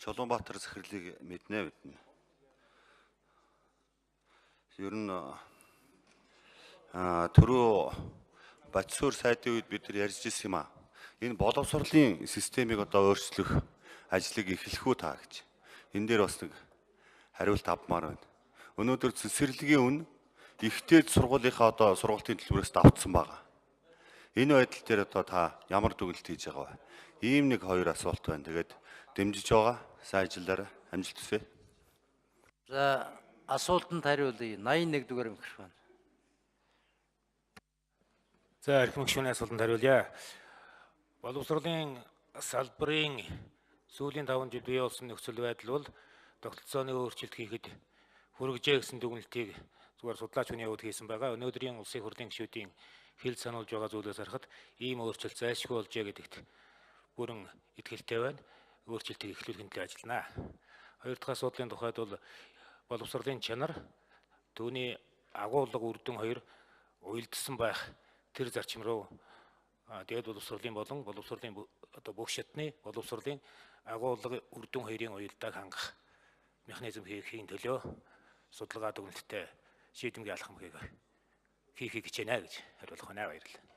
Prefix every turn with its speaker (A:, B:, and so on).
A: Чулуунбаатар захирлыг мэднэ бид. Ер нь түрүү Батсуур сайдын үед бид нар ярьж ирсэн юм аа. Энэ боловсролын системийг одоо өөрчлөх ажлыг эхлэх үү та гэж. Энэ дээр бас нэг хариулт авмаар байна. Өнөөдөр цэцэрлэгийн үн ихтэй сургуулийнхаа одоо сургалтын төлбөрөөс давтсан байгаа. Энэ байдал дээр одоо та ямар дүгнэлт хийж байгаа вэ? Ийм нэг хоёр асуулт байна. Тэгээд дэмжиж байгаа. Сайн ажиллаарай. Амжилт хүсье.
B: За асуултанд хариулъя. 81 дугаар микрофон.
C: За архив гишүүний асуултанд хариулъя. Боловсролын салбарын сүүлийн 5 жил бий болсон нөхцөл байдал бол тогтолцооны өөрчлөлт хийхэд хүргэжээ гэсэн дүгнэлтийг зүгээр судлаач хүний хувьд хийсэн байгаа. Өнөөдрийн улсын хурлын гишүүдийн хил сануулж байгаа зүйлээс харахад ийм өөрчлөлт зайлшгүй болжээ гэдэгт бүрэн итгэлтэй байна. Өөрчлөлтийг эхлүүлэхэд л ажиллана. Хоёр дахь асуудлын тухайд бол боловсролын чанар, түүний агуулга үр дүн хоёр уялдсан байх тэр зарчим руу дээд боловсролын болон боловсролын одоо бүх шатны боловсролын агуулга үр дүн хоёрын уялдааг хангах механизм хийхийн төлөө судалгаа дүгнэлттэй шийдэмгий алхам хийхийг хичээнэ гэж хариулах байна. Баярлалаа.